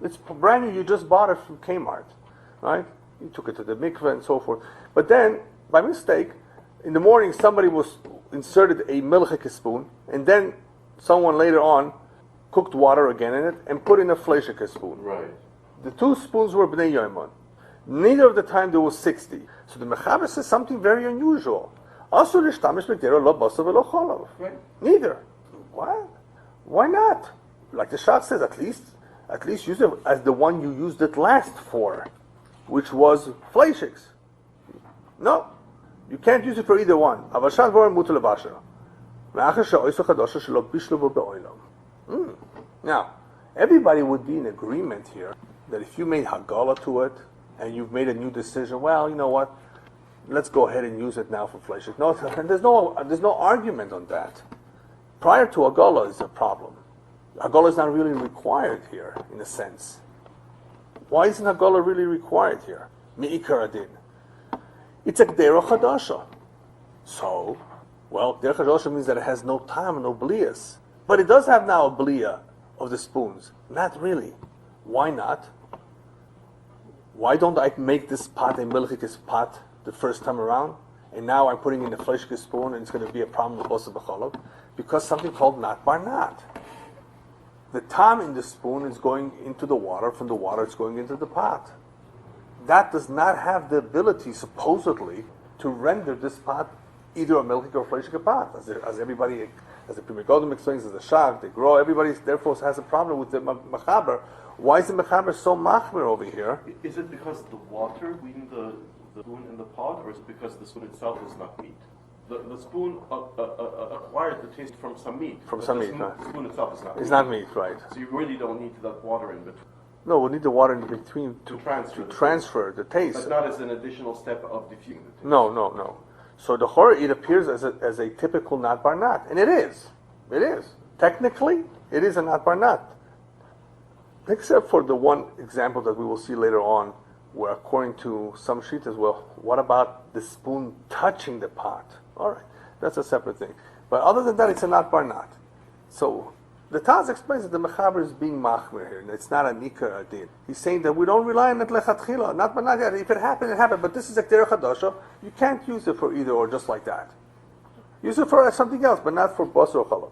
it's brand new, you just bought it from Kmart, right? You took it to the mikveh and so forth. But then, by mistake, in the morning somebody inserted a Melicha spoon, and then someone later on cooked water again in it and put in a Fleishike spoon. Right. The two spoons were Bnei Yoimon. Neither of the time there was 60. So the Mechaber says something very unusual. Asur l'shtamish b'kedera lo basar v'lo chalav. Right. Neither. What? Why not? Like the Shach says, at least use it as the one you used it last for, which was Fleishiks. No. You can't use it for either one. Avashat vorim mutu levasher. Me'achar she'oisu chadasha shelo bishlevo be'olam. Now, everybody would be in agreement here that if you made Hagala to it, and you've made a new decision, well, you know what, let's go ahead and use it now for Fleishik. No, there's no argument on that. Prior to Hagala is a problem. Hagala is not really required here, in a sense. Why isn't Hagala really required here? Mi'ikar adin. It's a Gdera Chadasha. So, well, Gdera Chadasha means that it has no time, no blias. But it does have now a blia of the spoons. Not really. Why not? Why don't I make this pot a Melichikis pot the first time around, and now I'm putting in a Fleishke spoon, and it's going to be a problem with Basar b'chalav? Because something called nat bar nat. The tam in the spoon is going into the water, from the water it's going into the pot. That does not have the ability, supposedly, to render this pot either a Melichik or a Fleishke pot. As everybody, as the Pri Megadim explains, as the Shach, they grow, everybody therefore has a problem with the Mechaber. Why is the Mechaber so machmir over here? Is it because the water between the spoon and the pot, or is it because the spoon itself is not meat? The spoon acquired the taste from some meat. From some meat, right? The spoon itself is not meat. It's not meat, right. So you really don't need that water in between. No, we need the water in between to transfer the taste. But not as an additional step of diffusing the taste. No. So the horror, it appears as a typical nat bar nat. And it is. It is. Technically, it is a nat bar nat. Except for the one example that we will see later on, where according to some sheet as well, what about the spoon touching the pot? All right, that's a separate thing. But other than that, it's a nat bar nat. So the Taz explains that the Mechaber is being machmir here, and it's not a nikar adin. He's saying that we don't rely on it lechatchila, not bar nat. If it happened, it happened. But this is a k'derech chadasha. You can't use it for either or, just like that. Use it for something else, but not for basar or challah.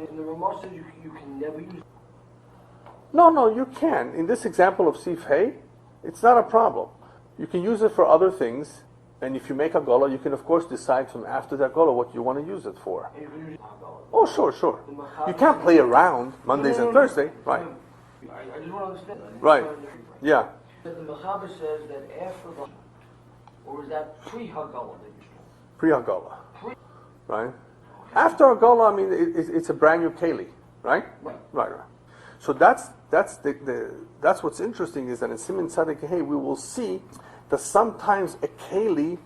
In the Ramah says you can never use it. No, you can. In this example of Sif Hay, it's not a problem. You can use it for other things, and if you make a gola, you can of course decide from after that gola what you want to use it for. Oh, sure. You can't play around Mondays and Thursdays, right? I just want to understand. Right, yeah. The Mechaber says that after the, or is that pre-Hagala that you start? Pre-Hagala, right? After Hagala, I mean, it's a brand new keli, right? Right. So that's what's interesting, is that in Siman Tzadik Hey we will see that sometimes a keli,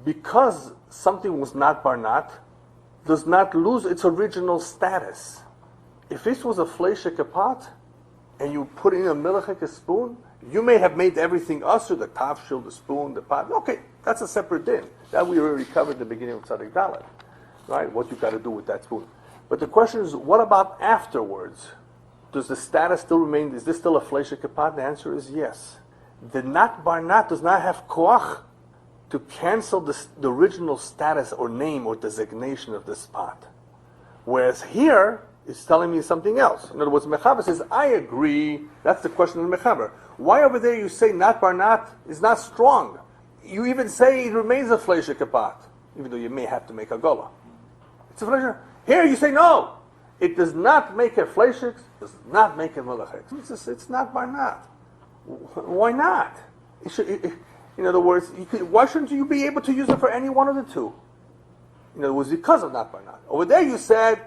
because something was not bar nat, does not lose its original status. If this was a fleishike pot, and you put in a milchike spoon, you may have made everything usher, the tafshil, the spoon, the pot. Okay, that's a separate din. That we already covered at the beginning of Tzadik Dalet, right? What you got to do with that spoon. But the question is, what about afterwards? Does the status still remain? Is this still a fleishike pot? The answer is yes. The nat bar nat does not have koach to cancel the original status or name or designation of this pot. Whereas here, it's telling me something else. In other words, Mechaber says, I agree. That's the question of the Mechaber. Why over there you say nat bar nat is not strong? You even say it remains a fleishike pot, even though you may have to make a gola. It's a fleishike. Here you say no. It does not make a fleishik, does not make a melechik. It's not bar nat. Why not? In other words, why shouldn't you be able to use it for any one of the two? In other words, because of not bar nat. Over there you said,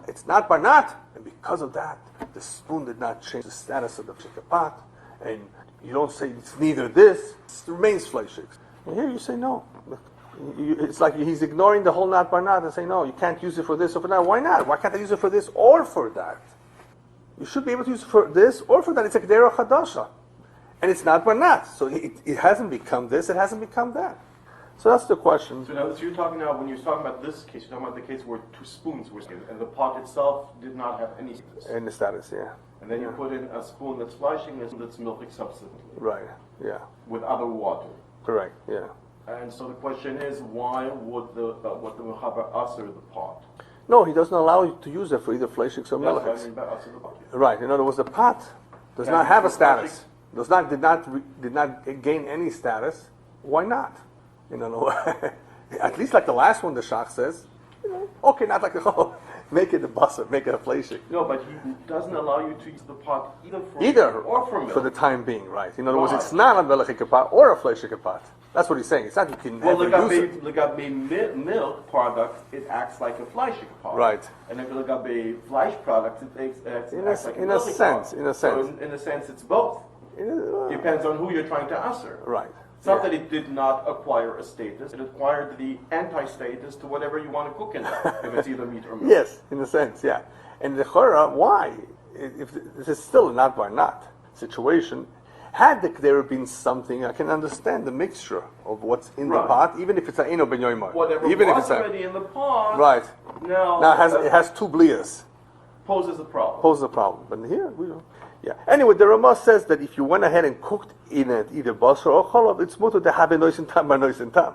it's not bar nat, and because of that, the spoon did not change the status of the shikapat, and you don't say it's neither this, it remains fleishik. And here you say no. It's like he's ignoring the whole nat bar nat and saying, no, you can't use it for this or for that. Why not? Why can't I use it for this or for that? You should be able to use it for this or for that. It's a k'derech chadasha. And it's not bar nat. So it hasn't become this, it hasn't become that. So that's the question. So now, so you're talking now, when you're talking about this case, you're talking about the case where 2 spoons were in, and the pot itself did not have any status. In the status, yeah. And then you put in a spoon that's flashing, and that's milking subsequently. Right, yeah. With other water. Correct, yeah. And so the question is, why would the Mechaber usher the pot? No, he doesn't allow you to use it for either fleishiks or That's what I melichas. mean by usher the pot. Right. In other words, the pot does Yeah, not have a for status. Did not gain any status. Why not? You know, at least like the last one, the Shach says, okay, not like the make it a Basar, make it a fleishik. No, but he doesn't allow you to use the pot either or for milk. For the time being, right? In other words, it's not a melichik pot or a fleishik pot. That's what he's saying. It's not you can Well, never use it. legabe milk product, it acts like a fleishik pot. Right. And if legabe fleisch product, it acts like a in a milk sense, pot. in a sense. So in a sense, it's both. Depends on who you're trying to usher. Right. It's not that it did not acquire a status, it acquired the anti-status to whatever you want to cook in it, if it's either meat or milk. Yes, in a sense, yeah. And the chora, why? If this is still a not by not situation, had there been something, I can understand the mixture of what's in the pot, even if it's an eno ben yoimar. Whatever even was if it's already in the pot, right. now it has 2 blias. Poses a problem. Poses a problem. But here, we don't. Yeah. Anyway, the Ramah says that if you went ahead and cooked in it either basar or chalav, it's mutter to have a nois and tam by nois and tam.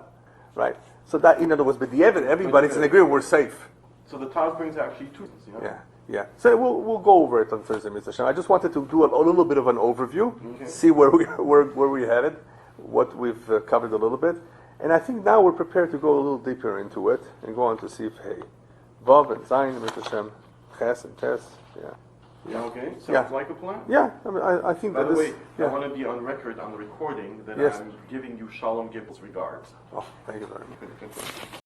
Right? So that, in other words, but the evidence, everybody's in agreement, we're safe. So the Taz brings actually 2 things, Yeah. Yeah. So we'll go over it on Thursday, Mr. Hashem. I just wanted to do a little bit of an overview, see where we're headed, what we've covered a little bit. And I think now we're prepared to go a little deeper into it and go on to see if, hey, Vav and Zayin, Mr. Hashem, Ches and Tes, yeah. Yeah, okay. Sounds like a plan. Yeah, I mean, I think By that the way, yeah. I want to be on record on the recording that Yes. I'm giving you Shalom Gibel's regards. Oh, thank you very much.